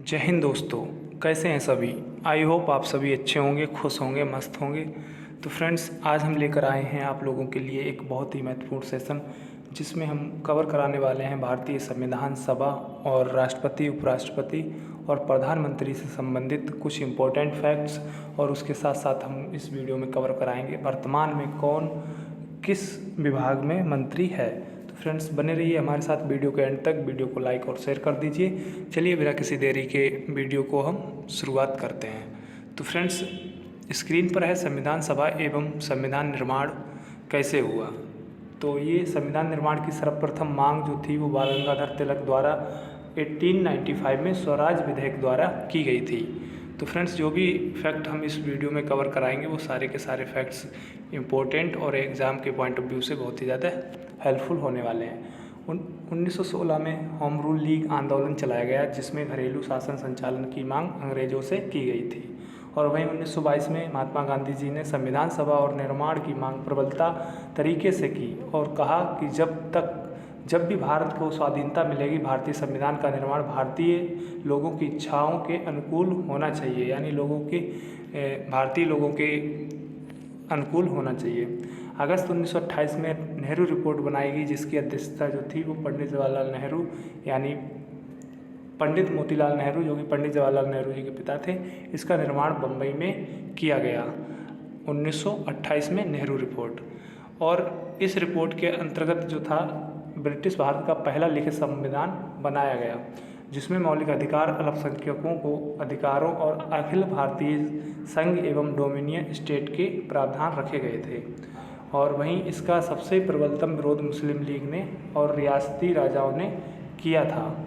जय हिंद दोस्तों, कैसे हैं सभी। आई होप आप सभी अच्छे होंगे, खुश होंगे, मस्त होंगे। तो फ्रेंड्स, आज हम लेकर आए हैं आप लोगों के लिए एक बहुत ही महत्वपूर्ण सेशन, जिसमें हम कवर कराने वाले हैं भारतीय संविधान सभा और राष्ट्रपति, उपराष्ट्रपति और प्रधानमंत्री से संबंधित कुछ इम्पोर्टेंट फैक्ट्स। और उसके साथ साथ हम इस वीडियो में कवर कराएंगे वर्तमान में कौन किस विभाग में मंत्री है। फ्रेंड्स, बने रहिए हमारे साथ वीडियो के एंड तक। वीडियो को लाइक और शेयर कर दीजिए। चलिए बिना किसी देरी के वीडियो को हम शुरुआत करते हैं। तो फ्रेंड्स, स्क्रीन पर है संविधान सभा एवं संविधान निर्माण कैसे हुआ। तो ये संविधान निर्माण की सर्वप्रथम मांग जो थी वो बाल गंगाधर तिलक द्वारा 1895 में स्वराज विधेयक द्वारा की गई थी। तो फ्रेंड्स, जो भी फैक्ट हम इस वीडियो में कवर कराएंगे वो सारे के सारे फैक्ट्स इम्पोर्टेंट और एग्ज़ाम के पॉइंट ऑफ व्यू से बहुत ही ज़्यादा हेल्पफुल होने वाले हैं। 1916 में होम रूल लीग आंदोलन चलाया गया, जिसमें घरेलू शासन संचालन की मांग अंग्रेजों से की गई थी। और वहीं 1922 में महात्मा गांधी जी ने संविधान सभा और निर्माण की मांग प्रबलता तरीके से की और कहा कि जब भी भारत को स्वाधीनता मिलेगी, भारतीय संविधान का निर्माण भारतीय लोगों की इच्छाओं के अनुकूल होना चाहिए, यानी भारतीय लोगों के अनुकूल होना चाहिए। अगस्त 1928 में नेहरू रिपोर्ट बनाई गई, जिसकी अध्यक्षता जो थी वो पंडित जवाहरलाल नेहरू, यानी पंडित मोतीलाल नेहरू, जो कि पंडित जवाहरलाल नेहरू जी के पिता थे। इसका निर्माण बम्बई में किया गया 1928 में नेहरू रिपोर्ट। और इस रिपोर्ट के अंतर्गत जो था ब्रिटिश भारत का पहला लिखित संविधान बनाया गया, जिसमें मौलिक अधिकार, अल्पसंख्यकों को अधिकारों और अखिल भारतीय संघ एवं डोमिनियन स्टेट के प्रावधान रखे गए थे। और वहीं इसका सबसे प्रबलतम विरोध मुस्लिम लीग ने और रियासती राजाओं ने किया था।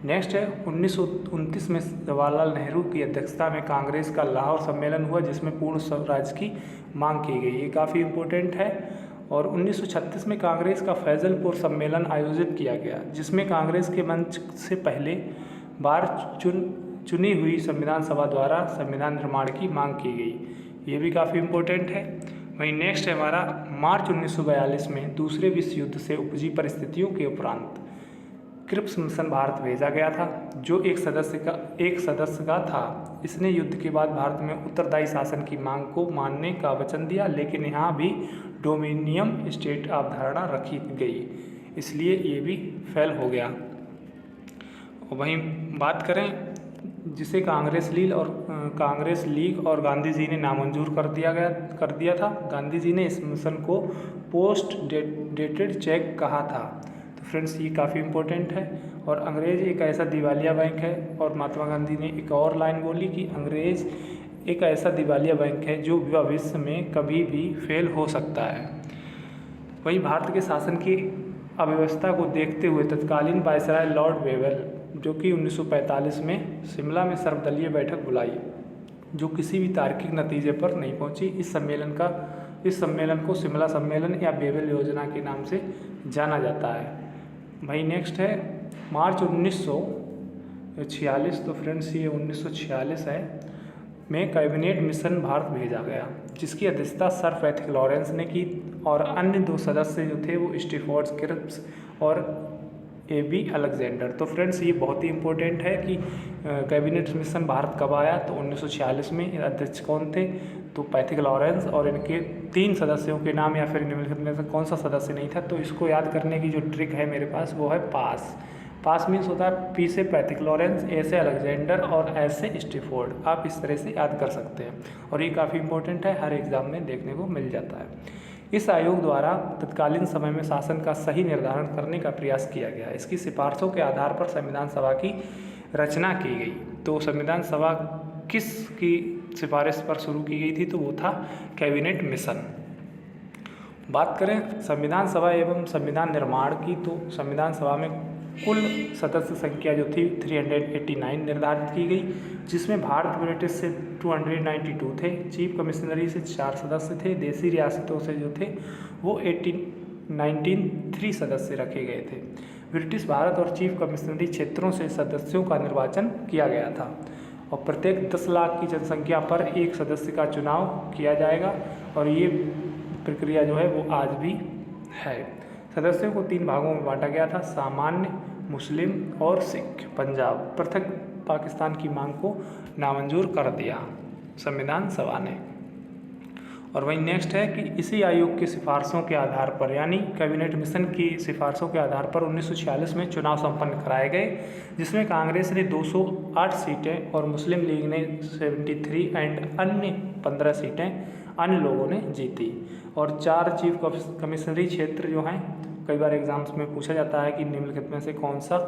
नेक्स्ट है 1929 में जवाहरलाल नेहरू की अध्यक्षता में कांग्रेस का लाहौर सम्मेलन हुआ, जिसमें पूर्ण स्वराज की मांग की गई। ये काफ़ी इम्पोर्टेंट है। और 1936 में कांग्रेस का फैजलपुर सम्मेलन आयोजित किया गया, जिसमें कांग्रेस के मंच से पहले बार चुनी हुई संविधान सभा द्वारा संविधान निर्माण की मांग की गई। ये भी काफ़ी इम्पोर्टेंट है। वहीं नेक्स्ट है हमारा मार्च 1942 में दूसरे विश्व युद्ध से उपजी परिस्थितियों के उपरांत क्रिप्स मिशन भारत भेजा गया था, जो एक सदस्य का था। इसने युद्ध के बाद भारत में उत्तरदायी शासन की मांग को मानने का वचन दिया, लेकिन यहाँ भी डोमिनियन स्टेट अवधारणा रखी गई, इसलिए ये भी फेल हो गया। वहीं बात करें जिसे कांग्रेस लीग और गांधी जी ने नामंजूर कर दिया था। गांधी जी ने इस मिशन को पोस्ट डेटेड चेक कहा था। तो फ्रेंड्स, ये काफ़ी इम्पोर्टेंट है। और अंग्रेज एक ऐसा दिवालिया बैंक है, और महात्मा गांधी ने एक और लाइन बोली कि अंग्रेज एक ऐसा दिवालिया बैंक है जो भविष्य में कभी भी फेल हो सकता है। वहीं भारत के शासन की अव्यवस्था को देखते हुए तत्कालीन वायसराय लॉर्ड वेवेल, जो कि 1945 में शिमला में सर्वदलीय बैठक बुलाई, जो किसी भी तार्किक नतीजे पर नहीं पहुंची। इस सम्मेलन को शिमला सम्मेलन या वेवेल योजना के नाम से जाना जाता है। वहीं नेक्स्ट है मार्च 1946। तो फ्रेंड्स, ये 1946 है में कैबिनेट मिशन भारत भेजा गया, जिसकी अध्यक्षता सर फ्रेडरिक लॉरेंस ने की, और अन्य 2 सदस्य जो थे वो स्टीफोर्ड क्रिप्स और A.B. अलेक्जेंडर। तो फ्रेंड्स, ये बहुत ही इम्पोर्टेंट है कि कैबिनेट मिशन भारत कब आया। तो 1946 में अध्यक्ष कौन थे, तो पैथिक लॉरेंस, और इनके 3 सदस्यों के नाम या फिर निम्नलिखित में से कौन सा सदस्य नहीं था। तो इसको याद करने की जो ट्रिक है मेरे पास वो है पास मीन्स होता है P से पैथिक लॉरेंस, A से अलेक्जेंडर और S से स्टीफोर्ड। आप इस तरह से याद कर सकते हैं, और ये काफ़ी इंपॉर्टेंट है, हर एग्जाम में देखने को मिल जाता है। इस आयोग द्वारा तत्कालीन समय में शासन का सही निर्धारण करने का प्रयास किया गया। इसकी सिफारिशों के आधार पर संविधान सभा की रचना की गई। तो संविधान सभा किस की सिफारिश पर शुरू की गई थी, तो वो था कैबिनेट मिशन। बात करें संविधान सभा एवं संविधान निर्माण की, तो संविधान सभा में कुल सदस्य संख्या जो थी 389 निर्धारित की गई, जिसमें भारत ब्रिटिश से 292 थे, चीफ कमिश्नरी से 4 सदस्य थे, देशी रियासतों से जो थे वो 3 सदस्य रखे गए थे। ब्रिटिश भारत और चीफ कमिश्नरी क्षेत्रों से सदस्यों का निर्वाचन किया गया था, और प्रत्येक 10 लाख की जनसंख्या पर एक सदस्य का चुनाव किया जाएगा, और ये प्रक्रिया जो है वो आज भी है। सदस्यों को 3 भागों में बांटा गया था, सामान्य, मुस्लिम और सिख पंजाब पृथक पाकिस्तान की मांग को नामंजूर कर दिया संविधान सभा ने। और वहीं नेक्स्ट है कि इसी आयोग की सिफारिशों के आधार पर यानी कैबिनेट मिशन की सिफारिशों के आधार पर 1946 में चुनाव संपन्न कराए गए, जिसमें कांग्रेस ने 208 सीटें और मुस्लिम लीग ने 73 एंड अन्य 15 सीटें अन्य लोगों ने जीती। और 4 चीफ कमिश्नरी क्षेत्र जो हैं, कई बार एग्जाम्स में पूछा जाता है कि निम्नलिखित में से कौन सा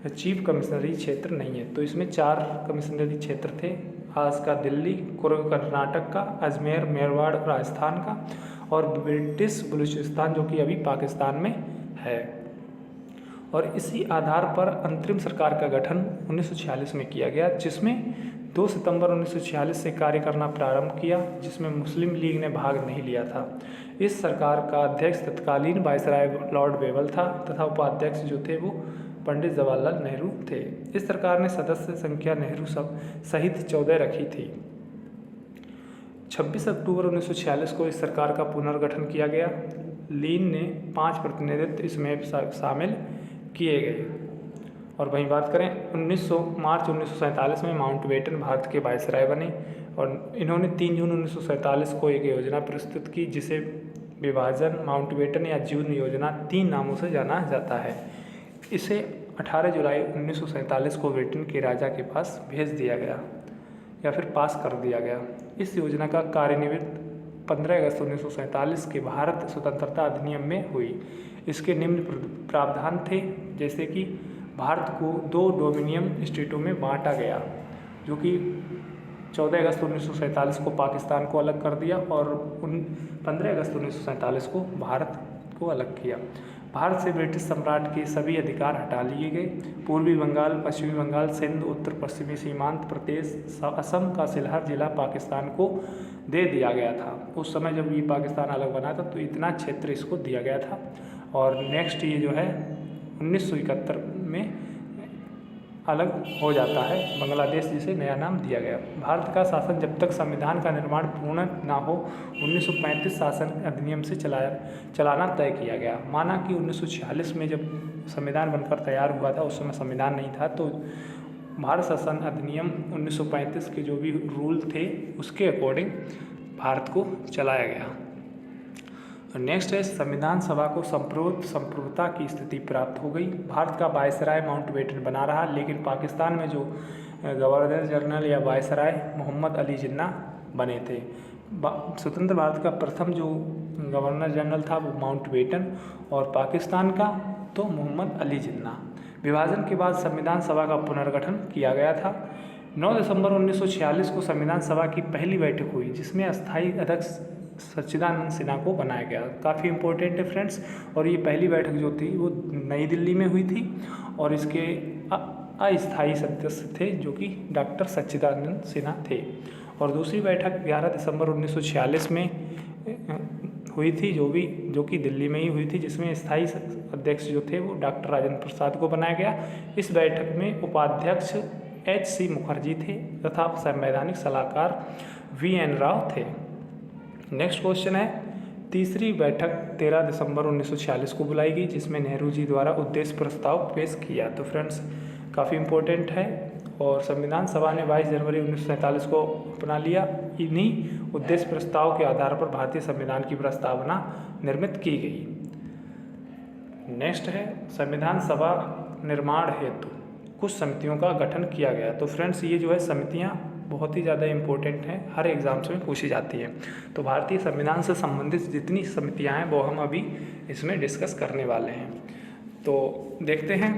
चीफ कमिश्नरी क्षेत्र नहीं है, तो इसमें 4 कमिश्नरी क्षेत्र थे। आज का दिल्ली, कर्नाटक का, अजमेर मेरवाड़ राजस्थान का, और ब्रिटिश बलूचिस्तान जो कि अभी पाकिस्तान में है। और इसी आधार पर अंतरिम सरकार का गठन 1946 में किया गया, जिसमें 2 सितंबर 1946 से कार्य करना प्रारंभ किया, जिसमें मुस्लिम लीग ने भाग नहीं लिया था। इस सरकार का अध्यक्ष तत्कालीन वायसराय लॉर्ड वेवल था तथा उपाध्यक्ष जो थे वो पंडित जवाहरलाल नेहरू थे। इस सरकार ने सदस्य संख्या नेहरू सब सहित 14 रखी थी। 26 अक्टूबर 1946 को इस सरकार का पुनर्गठन किया गया। लीन ने 5 प्रतिनिधित्व इसमें शामिल किए गए। और वहीं बात करें मार्च 1947 में माउंटबेटन भारत के वायसराय बने और इन्होंने 3 जून 1947 को एक योजना प्रस्तुत की, जिसे विभाजन, माउंटबेटन या जून योजना 3 नामों से जाना जाता है। इसे 18 जुलाई 1947 को ब्रिटेन के राजा के पास भेज दिया गया या फिर पास कर दिया गया। इस योजना का कार्यान्वयन 15 अगस्त 1947 के भारत स्वतंत्रता अधिनियम में हुई। इसके निम्न प्रावधान थे, जैसे कि भारत को 2 डोमिनियन स्टेटों में बांटा गया, जो कि 14 अगस्त 1947 को पाकिस्तान को अलग कर दिया और 15 अगस्त 1947 को भारत को अलग किया। भारत से ब्रिटिश सम्राट के सभी अधिकार हटा लिए गए। पूर्वी बंगाल, पश्चिमी बंगाल, सिंध, उत्तर पश्चिमी सीमांत प्रदेश, असम का सिलहर जिला पाकिस्तान को दे दिया गया था। उस समय जब ये पाकिस्तान अलग बना था तो इतना क्षेत्र इसको दिया गया था। और नेक्स्ट ये जो है 1971 में अलग हो जाता है बांग्लादेश, जिसे नया नाम दिया गया। भारत का शासन जब तक संविधान का निर्माण पूर्ण ना हो 1935 शासन अधिनियम से चलाना तय किया गया। माना कि 1946 में जब संविधान बनकर तैयार हुआ था उस समय संविधान नहीं था, तो भारत शासन अधिनियम 1935 के जो भी रूल थे उसके अकॉर्डिंग भारत को चलाया गया। नेक्स्ट है संविधान सभा को संप्रभुता की स्थिति प्राप्त हो गई। भारत का वायसराय माउंटबेटन बना रहा, लेकिन पाकिस्तान में जो गवर्नर जनरल या वायसराय मोहम्मद अली जिन्ना बने थे। स्वतंत्र भारत का प्रथम जो गवर्नर जनरल था वो माउंटबेटन और पाकिस्तान का तो मोहम्मद अली जिन्ना। विभाजन के बाद संविधान सभा का पुनर्गठन किया गया था। 9 दिसंबर 1946 को संविधान सभा की पहली बैठक हुई, जिसमें अस्थायी अध्यक्ष सच्चिदानंद सिन्हा को बनाया गया। काफ़ी इम्पोर्टेंट है फ्रेंड्स। और ये पहली बैठक जो थी वो नई दिल्ली में हुई थी और इसके अस्थायी सदस्य थे जो कि डॉक्टर सच्चिदानंद सिन्हा थे। और दूसरी बैठक 11 दिसंबर 1946 में हुई थी, जो कि दिल्ली में ही हुई थी, जिसमें स्थायी अध्यक्ष जो थे वो डॉक्टर राजेंद्र प्रसाद को बनाया गया। इस बैठक में उपाध्यक्ष HC मुखर्जी थे तथा संवैधानिक सलाहकार VN राव थे। नेक्स्ट क्वेश्चन है, तीसरी बैठक 13 दिसंबर 1946 को बुलाई गई, जिसमें नेहरू जी द्वारा उद्देश्य प्रस्ताव पेश किया। तो फ्रेंड्स काफ़ी इम्पोर्टेंट है। और संविधान सभा ने 22 जनवरी 1947 को अपना लिया। इन्हीं उद्देश्य प्रस्ताव के आधार पर भारतीय संविधान की प्रस्तावना निर्मित की गई। नेक्स्ट है संविधान सभा निर्माण हेतु कुछ समितियों का गठन किया गया। तो फ्रेंड्स ये जो है समितियाँ बहुत ही ज़्यादा इम्पोर्टेंट हैं, हर एग्ज़ाम्स में पूछी जाती है। तो भारतीय संविधान से संबंधित जितनी समितियां हैं वो हम अभी इसमें डिस्कस करने वाले हैं। तो देखते हैं,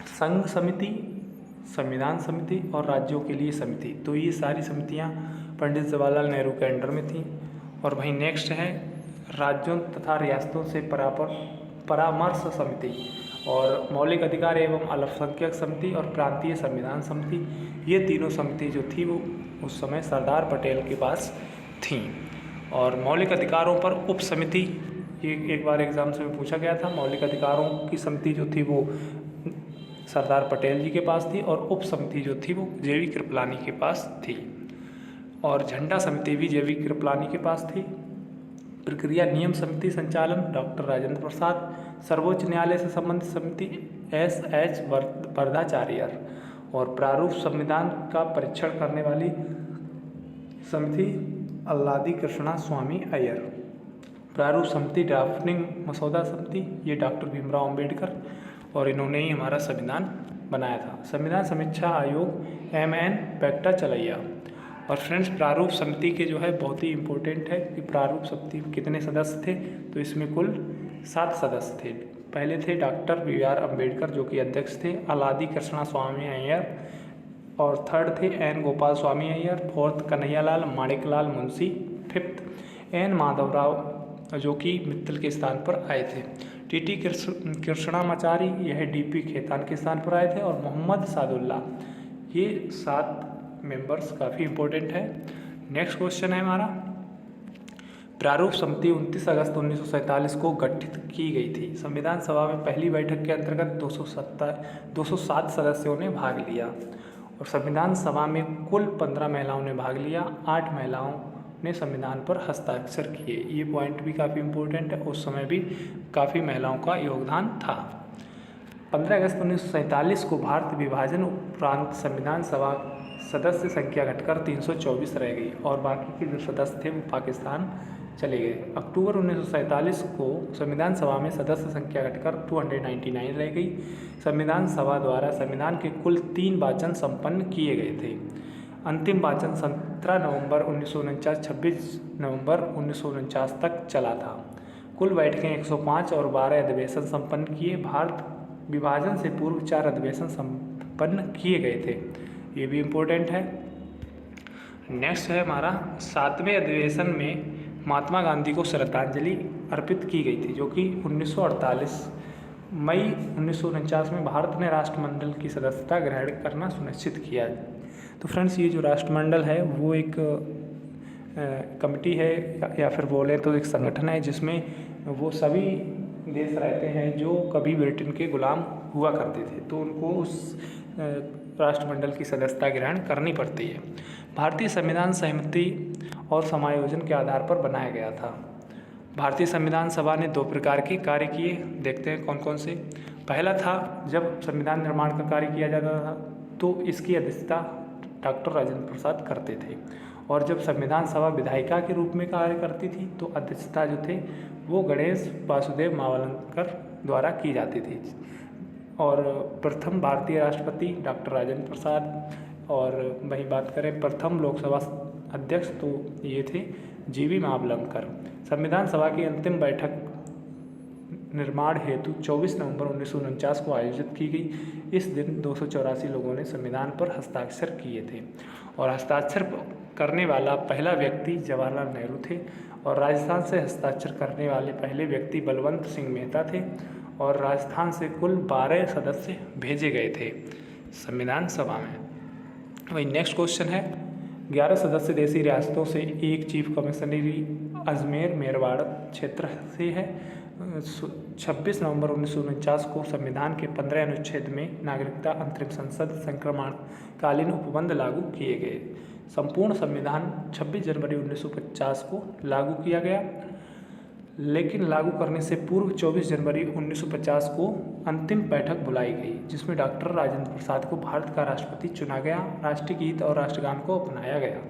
संघ समिति, संविधान समिति और राज्यों के लिए समिति। तो ये सारी समितियां पंडित जवाहरलाल नेहरू के अंडर में थी। और वहीं नेक्स्ट है राज्यों तथा रियासतों से परामर्श समिति और मौलिक अधिकार एवं अल्पसंख्यक समिति और प्रांतीय संविधान समिति। ये तीनों समिति जो थी वो उस समय सरदार पटेल के पास थी। और मौलिक अधिकारों पर उप समिति, ये एक बार एग्जाम्स में पूछा गया था। मौलिक अधिकारों की समिति जो थी वो सरदार पटेल जी के पास थी और उप समिति जो थी वो JV कृपलानी के पास थी। और झंडा समिति भी JV कृपलानी के पास थी। प्रक्रिया नियम समिति संचालन डॉक्टर राजेंद्र प्रसाद, सर्वोच्च न्यायालय से संबंधित समिति SH वरदाचार्य। और प्रारूप संविधान का परीक्षण करने वाली समिति अल्लादी कृष्णा स्वामी अय्यर। प्रारूप समिति ड्राफ्टिंग मसौदा समिति, ये डॉक्टर भीमराव अंबेडकर, और इन्होंने ही हमारा संविधान बनाया था। संविधान समीक्षा आयोग MN पेक्टाचलैया। और फ्रेंड्स, प्रारूप समिति के जो है बहुत ही इम्पोर्टेंट है कि प्रारूप समिति में कितने सदस्य थे, तो इसमें कुल 7 सदस्य थे। पहले थे डॉक्टर BR अम्बेडकर जो कि अध्यक्ष थे, अल्लादी कृष्णा स्वामी अय्यर, और थर्ड थे N Gopal Swami Iyer, fourth Kanhaiyalal Maneklal Munshi, fifth N Madhavrao जो कि मित्तल के स्थान पर आए थे, TT कृष्णामाचारी यह DP खेतान के स्थान पर आए थे, और मोहम्मद सादुल्ला। ये 7 मेंबर्स काफ़ी इम्पोर्टेंट है। नेक्स्ट क्वेश्चन है हमारा, प्रारूप समिति 29 अगस्त 1947 को गठित की गई थी। संविधान सभा में पहली बैठक के अंतर्गत 207 सदस्यों ने भाग लिया, और संविधान सभा में कुल 15 महिलाओं ने भाग लिया, 8 महिलाओं ने संविधान पर हस्ताक्षर किए। ये पॉइंट भी काफ़ी इम्पोर्टेंट है, उस समय भी काफ़ी महिलाओं का योगदान था। 15 अगस्त 1947 को भारत विभाजन उपरांत संविधान सभा सदस्य संख्या घटकर 324 रह गई, और बाकी के जो सदस्य थे वो पाकिस्तान चले गए। अक्टूबर 1947 को संविधान सभा में सदस्य संख्या घटकर 299 रह गई। संविधान सभा द्वारा संविधान के कुल 3 वाचन संपन्न किए गए थे। अंतिम वाचन 17 नवंबर 1949 26 नवंबर 1949 तक चला था। कुल बैठकें 105 और 12 अधिवेशन संपन्न किए। भारत विभाजन से पूर्व 4 अधिवेशन संपन्न किए गए थे, ये भी इम्पोर्टेंट है। नेक्स्ट है हमारा 7वें अधिवेशन में महात्मा गांधी को श्रद्धांजलि अर्पित की गई थी, जो कि 1948 मई 1949 में भारत ने राष्ट्रमंडल की सदस्यता ग्रहण करना सुनिश्चित किया। तो फ्रेंड्स, ये जो राष्ट्रमंडल है वो एक कमेटी है या फिर बोले तो एक संगठन है जिसमें वो सभी देश रहते हैं जो कभी ब्रिटेन के गुलाम हुआ करते थे, तो उनको उस राष्ट्रमंडल की सदस्यता ग्रहण करनी पड़ती है। भारतीय संविधान सहमति और समायोजन के आधार पर बनाया गया था। भारतीय संविधान सभा ने 2 प्रकार के कार्य किए, देखते हैं कौन कौन से। पहला था जब संविधान निर्माण का कार्य किया जाता था तो इसकी अध्यक्षता डॉक्टर राजेंद्र प्रसाद करते थे, और जब संविधान सभा विधायिका के रूप में कार्य करती थी तो अध्यक्षता जो थे वो गणेश वासुदेव मावलंकर द्वारा की जाती थी। और प्रथम भारतीय राष्ट्रपति डॉक्टर राजेंद्र प्रसाद, और वहीं बात करें प्रथम लोकसभा अध्यक्ष तो ये थे GV मावलंकर। संविधान सभा की अंतिम बैठक निर्माण हेतु 24 नवंबर 1949 को आयोजित की गई। इस दिन 284 लोगों ने संविधान पर हस्ताक्षर किए थे, और हस्ताक्षर करने वाला पहला व्यक्ति जवाहरलाल नेहरू थे, और राजस्थान से हस्ताक्षर करने वाले पहले व्यक्ति बलवंत सिंह मेहता थे, और राजस्थान से कुल 12 सदस्य भेजे गए थे संविधान सभा में। वही नेक्स्ट क्वेश्चन है, 11 सदस्य देशी रियासतों से एक चीफ कमिश्नरी अजमेर मेरवाड़ क्षेत्र से है। 26 नवंबर 1949 को संविधान के 15 अनुच्छेद में नागरिकता अंतरिम संसद संक्रमणकालीन उपबंध लागू किए गए। संपूर्ण संविधान 26 जनवरी 1950 को लागू किया गया, लेकिन लागू करने से पूर्व 24 जनवरी 1950 को अंतिम बैठक बुलाई गई, जिसमें डॉक्टर राजेंद्र प्रसाद को भारत का राष्ट्रपति चुना गया। राष्ट्रीय गीत और राष्ट्रगान को अपनाया गया।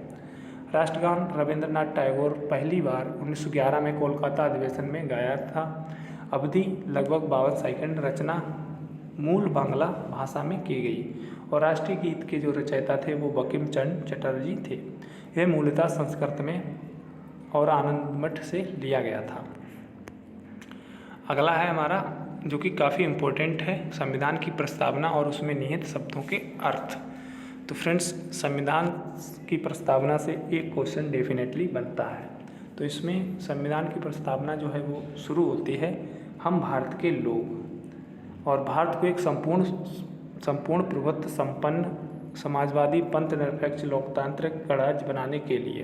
राष्ट्रगान रविंद्रनाथ टैगोर पहली बार 1911 में कोलकाता अधिवेशन में गाया था। अवधि लगभग 52 सेकंड। रचना मूल बांग्ला भाषा में की गई, और राष्ट्रीय गीत के जो रचयिता थे वो बंकिम चंद्र चटर्जी थे। यह मूलतः संस्कृत में और आनंद मठ से लिया गया था। अगला है हमारा जो कि काफ़ी इम्पोर्टेंट है, संविधान की प्रस्तावना और उसमें निहित शब्दों के अर्थ। तो फ्रेंड्स, संविधान की प्रस्तावना से एक क्वेश्चन डेफिनेटली बनता है। तो इसमें संविधान की प्रस्तावना जो है वो शुरू होती है, हम भारत के लोग, और भारत को एक संपूर्ण प्रभुत्व संपन्न समाजवादी पंथ निरपेक्ष लोकतांत्रिक गणराज्य बनाने के लिए।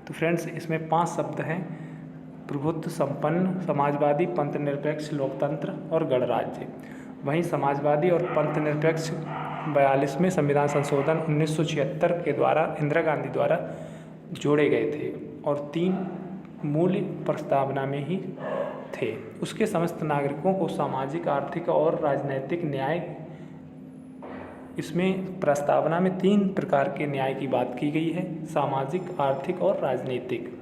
तो फ्रेंड्स, इसमें 5 शब्द हैं, प्रभुत्व संपन्न, समाजवादी, पंथ निरपेक्ष, लोकतंत्र और गणराज्य। वहीं समाजवादी और पंथ निरपेक्ष 42वें संविधान संशोधन 1976 के द्वारा इंदिरा गांधी द्वारा जोड़े गए थे, और 3 मूल प्रस्तावना में ही थे। उसके समस्त नागरिकों को सामाजिक, आर्थिक और राजनैतिक न्याय, इसमें प्रस्तावना में 3 प्रकार के न्याय की बात की गई है, सामाजिक, आर्थिक और राजनीतिक।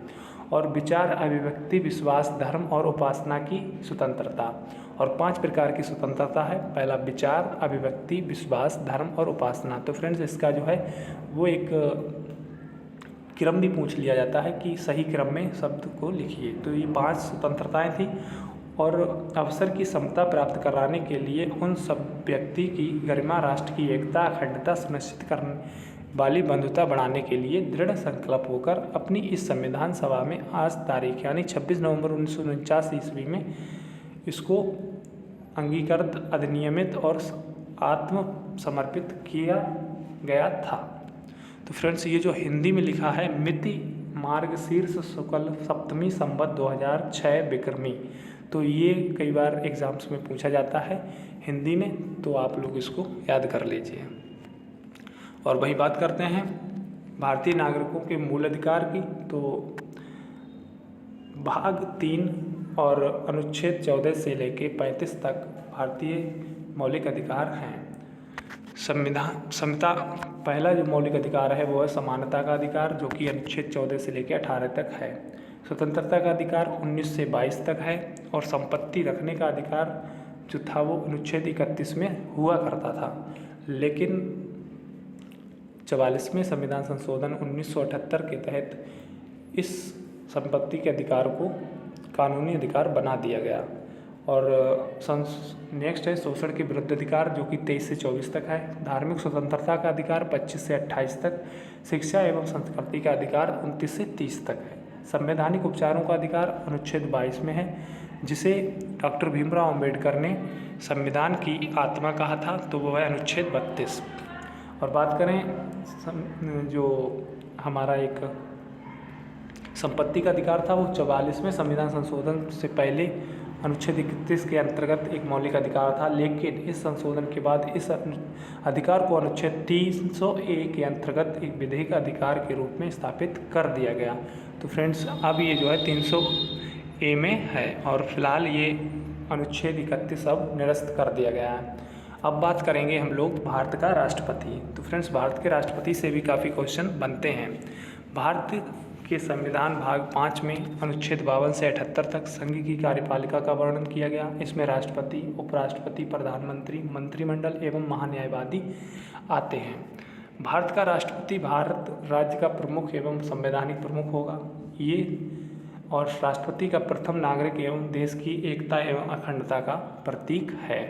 और विचार, अभिव्यक्ति, विश्वास, धर्म और उपासना की स्वतंत्रता। और 5 प्रकार की स्वतंत्रता है। पहला विचार, अभिव्यक्ति, विश्वास, धर्म और उपासना। तो फ्रेंड्स इसका जो है वो एक क्रम भी पूछ लिया जाता है कि सही क्रम में शब्द को लिखिए। तो ये 5 स्वतंत्रताएं थी। और अवसर की समता प्राप्त कराने के लिए उन सब व्यक्ति की गरिमा, राष्ट्र की एकता, अखंडता सुनिश्चित करने वाली बंधुता बढ़ाने के लिए दृढ़ संकल्प होकर अपनी इस संविधान सभा में आज तारीख यानी 26 नवंबर 1949 ईस्वी में इसको अंगीकृत, अधिनियमित और आत्मसमर्पित किया गया था। तो फ्रेंड्स ये जो हिंदी में लिखा है, मिति मार्गशीर्ष शुक्ल सप्तमी संवत 2006 विक्रमी। तो ये कई बार एग्जाम्स में पूछा जाता है हिंदी में, तो आप लोग इसको याद कर लीजिए। और वही बात करते हैं भारतीय नागरिकों के मूल अधिकार की। तो भाग 3 और अनुच्छेद 14 से लेके 35 तक भारतीय मौलिक अधिकार हैं। समता, पहला जो मौलिक अधिकार है वो है समानता का अधिकार, जो कि अनुच्छेद 14 से लेकर 18 तक है। स्वतंत्रता का अधिकार 19 से 22 तक है। और संपत्ति रखने का अधिकार जो था वो अनुच्छेद 31 में हुआ करता था, लेकिन 44वें संविधान संशोधन 1978 के तहत इस संपत्ति के अधिकार को कानूनी अधिकार बना दिया गया। और नेक्स्ट है शोषण के विरुद्ध अधिकार, जो कि 23 से 24 तक है। धार्मिक स्वतंत्रता का अधिकार 25 से 28 तक। शिक्षा एवं संस्कृति का अधिकार 29 से 30 तक है। संवैधानिक उपचारों का अधिकार अनुच्छेद 22 में है, जिसे डॉक्टर भीमराव अंबेडकर ने संविधान की आत्मा कहा था, तो वो है अनुच्छेद 32। और बात करें जो हमारा एक संपत्ति का अधिकार था, वो 44वें संविधान संशोधन से पहले अनुच्छेद 31 के अंतर्गत एक मौलिक अधिकार था, लेकिन इस संशोधन के बाद इस अधिकार को अनुच्छेद 300A के अंतर्गत एक विधिक अधिकार के रूप में स्थापित कर दिया गया। तो फ्रेंड्स अब ये जो है 300A में है और फिलहाल ये अनुच्छेद 31 अब निरस्त कर दिया गया है। अब बात करेंगे हम लोग भारत का राष्ट्रपति। तो फ्रेंड्स भारत के राष्ट्रपति से भी काफ़ी क्वेश्चन बनते हैं। भारत के संविधान भाग 5 में अनुच्छेद 52 से 78 तक संघ की कार्यपालिका का वर्णन किया गया। इसमें राष्ट्रपति, उपराष्ट्रपति, प्रधानमंत्री, मंत्रिमंडल एवं महान्यायवादी आते हैं। भारत का राष्ट्रपति भारत राज्य का प्रमुख एवं संवैधानिक प्रमुख होगा। ये और राष्ट्रपति का प्रथम नागरिक एवं देश की एकता एवं अखंडता का प्रतीक है।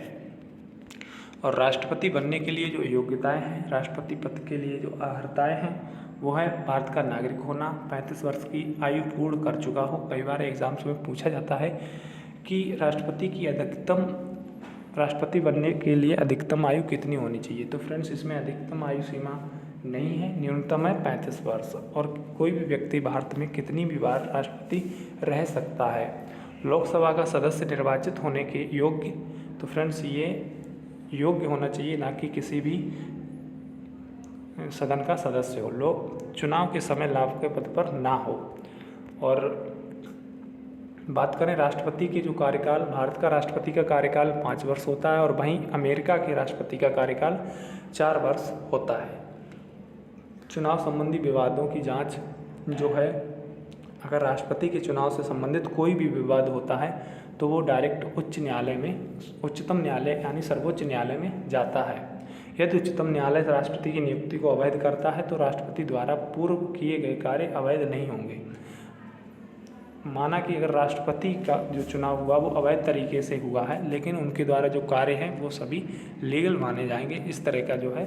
और राष्ट्रपति बनने के लिए जो योग्यताएं हैं, राष्ट्रपति पद के लिए जो अर्हताएं हैं, वो है भारत का नागरिक होना, 35 वर्ष की आयु पूर्ण कर चुका हो। कई बार एग्जाम्स में पूछा जाता है कि राष्ट्रपति बनने के लिए अधिकतम आयु कितनी होनी चाहिए। तो फ्रेंड्स इसमें अधिकतम आयु सीमा नहीं है, न्यूनतम है 35 वर्ष। और कोई भी व्यक्ति भारत में कितनी भी बार राष्ट्रपति रह सकता है। लोकसभा का सदस्य निर्वाचित होने के योग्य, तो फ्रेंड्स ये योग्य होना चाहिए, ना कि किसी भी सदन का सदस्य हो। लोग चुनाव के समय लाभ के पद पर ना हो। और बात करें राष्ट्रपति के जो कार्यकाल, भारत का राष्ट्रपति का कार्यकाल 5 वर्ष होता है और वहीं अमेरिका के राष्ट्रपति का कार्यकाल 4 वर्ष होता है। चुनाव संबंधी विवादों की जांच जो है, अगर राष्ट्रपति के चुनाव से संबंधित कोई भी विवाद होता है तो वो डायरेक्ट उच्च न्यायालय में, उच्चतम न्यायालय यानी सर्वोच्च न्यायालय में जाता है। यदि उच्चतम न्यायालय राष्ट्रपति की नियुक्ति को अवैध करता है तो राष्ट्रपति द्वारा पूर्व किए गए कार्य अवैध नहीं होंगे। माना कि अगर राष्ट्रपति का जो चुनाव हुआ वो अवैध तरीके से हुआ है, लेकिन उनके द्वारा जो कार्य हैं वो सभी लीगल माने जाएंगे। इस तरह का जो है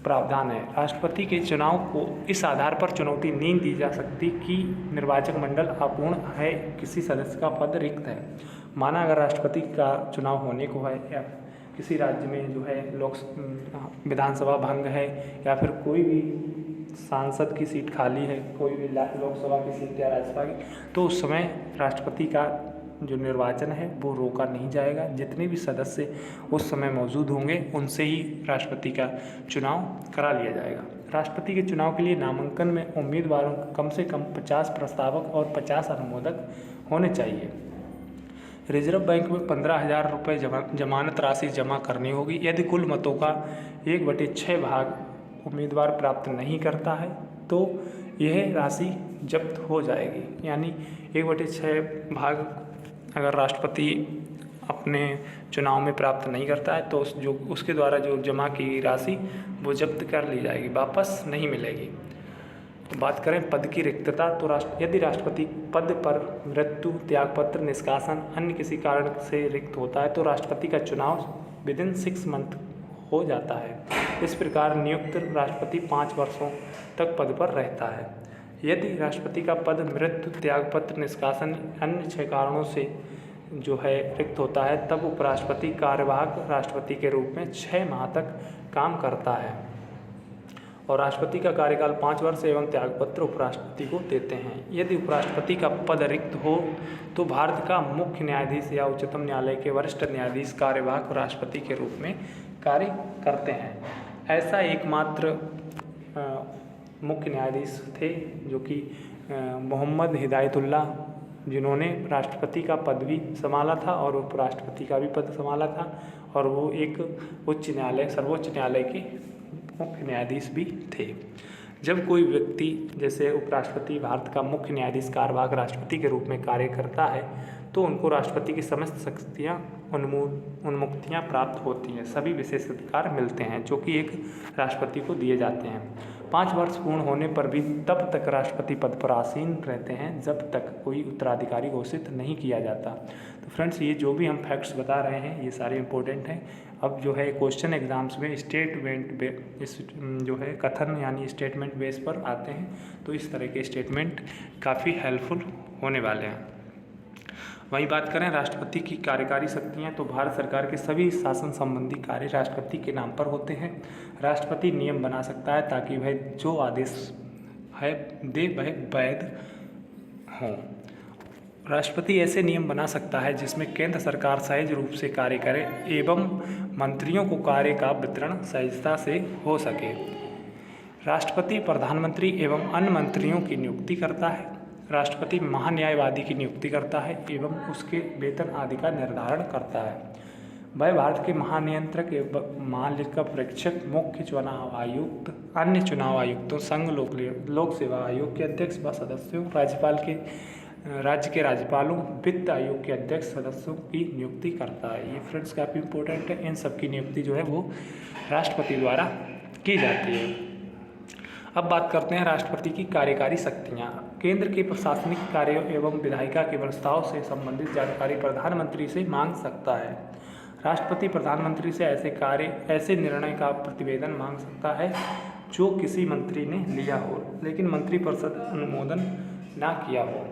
प्रावधान है। राष्ट्रपति के चुनाव को इस आधार पर चुनौती नहीं दी जा सकती कि निर्वाचक मंडल अपूर्ण है, किसी सदस्य का पद रिक्त है। माना अगर राष्ट्रपति का चुनाव होने को है या किसी राज्य में जो है विधानसभा भंग है या फिर कोई भी सांसद की सीट खाली है, कोई भी लोकसभा की सीट या राज्यसभा की, तो उस समय राष्ट्रपति का जो निर्वाचन है वो रोका नहीं जाएगा। जितने भी सदस्य उस समय मौजूद होंगे उनसे ही राष्ट्रपति का चुनाव करा लिया जाएगा। राष्ट्रपति के चुनाव के लिए नामांकन में उम्मीदवारों को कम से कम 50 प्रस्तावक और 50 अनुमोदक होने चाहिए। रिजर्व बैंक में 15,000 रुपये जमानत राशि जमा करनी होगी। यदि कुल मतों का 1/6 भाग उम्मीदवार प्राप्त नहीं करता है तो यह राशि जब्त हो जाएगी। यानी 1/6 भाग अगर राष्ट्रपति अपने चुनाव में प्राप्त नहीं करता है तो उसके द्वारा जो जमा की राशि वो जब्त कर ली जाएगी, वापस नहीं मिलेगी। तो बात करें पद की रिक्तता, तो यदि राष्ट्रपति पद पर मृत्यु, त्यागपत्र, निष्कासन, अन्य किसी कारण से रिक्त होता है तो राष्ट्रपति का चुनाव विदिन 6 मंथ हो जाता है। इस प्रकार नियुक्त राष्ट्रपति 5 वर्षों तक पद पर रहता है। यदि राष्ट्रपति का पद मृत्यु, त्यागपत्र, निष्कासन, अन्य 6 कारणों से जो है रिक्त होता है तब उपराष्ट्रपति कार्यवाहक राष्ट्रपति के रूप में 6 माह तक काम करता है और राष्ट्रपति का कार्यकाल 5 वर्ष एवं त्यागपत्र उपराष्ट्रपति को देते हैं। यदि उपराष्ट्रपति का पद रिक्त हो तो भारत का मुख्य न्यायाधीश या उच्चतम न्यायालय के वरिष्ठ न्यायाधीश कार्यवाहक राष्ट्रपति के रूप में कार्य करते हैं। ऐसा एकमात्र मुख्य न्यायाधीश थे जो कि मोहम्मद हिदायतुल्लाह, जिन्होंने राष्ट्रपति का पद भी संभाला था और उपराष्ट्रपति का भी पद संभाला था और वो एक सर्वोच्च न्यायालय के मुख्य न्यायाधीश भी थे। जब कोई व्यक्ति जैसे उपराष्ट्रपति भारत का मुख्य न्यायाधीश कार्यवाहक राष्ट्रपति के रूप में कार्य करता है तो उनको राष्ट्रपति की समस्त शक्तियाँ उन्मुक्तियाँ प्राप्त होती हैं, सभी विशेष अधिकार मिलते हैं जो कि एक राष्ट्रपति को दिए जाते हैं। 5 वर्ष पूर्ण होने पर भी तब तक राष्ट्रपति पद पर आसीन रहते हैं जब तक कोई उत्तराधिकारी घोषित नहीं किया जाता। तो फ्रेंड्स, ये जो भी हम फैक्ट्स बता रहे हैं ये सारे इंपॉर्टेंट हैं। अब जो है क्वेश्चन एग्जाम्स में जो है कथन यानी स्टेटमेंट बेस पर आते हैं तो इस तरह के स्टेटमेंट काफ़ी हेल्पफुल होने वाले हैं। वहीं बात करें राष्ट्रपति की कार्यकारी शक्तियाँ, तो भारत सरकार के सभी शासन संबंधी कार्य राष्ट्रपति के नाम पर होते हैं। राष्ट्रपति नियम बना सकता है ताकि वह जो आदेश है दे वह वैध हों। राष्ट्रपति ऐसे नियम बना सकता है जिसमें केंद्र सरकार सहज रूप से कार्य करे एवं मंत्रियों को कार्य का वितरण सहजता से हो सके। राष्ट्रपति प्रधानमंत्री एवं अन्य मंत्रियों की नियुक्ति करता है। राष्ट्रपति महान्यायवादी की नियुक्ति करता है एवं उसके वेतन आदि का निर्धारण करता है। वह भारत के महानियंत्रक एवं महालेखा परीक्षक, मुख्य चुनाव आयुक्त, अन्य चुनाव आयुक्तों, संघ लोक सेवा आयोग के अध्यक्ष व सदस्यों, राज्य के राज्यपालों, वित्त आयोग के अध्यक्ष सदस्यों की नियुक्ति करता है। ये फ्रेंड्स काफ़ी इंपॉर्टेंट है। इन सब की नियुक्ति जो है वो राष्ट्रपति द्वारा की जाती है। अब बात करते हैं राष्ट्रपति की कार्यकारी शक्तियाँ। केंद्र के प्रशासनिक कार्यों एवं विधायिका के प्रस्ताव से संबंधित जानकारी प्रधानमंत्री से मांग सकता है। राष्ट्रपति प्रधानमंत्री से ऐसे निर्णय का प्रतिवेदन मांग सकता है जो किसी मंत्री ने लिया हो लेकिन मंत्रिपरिषद अनुमोदन ना किया हो।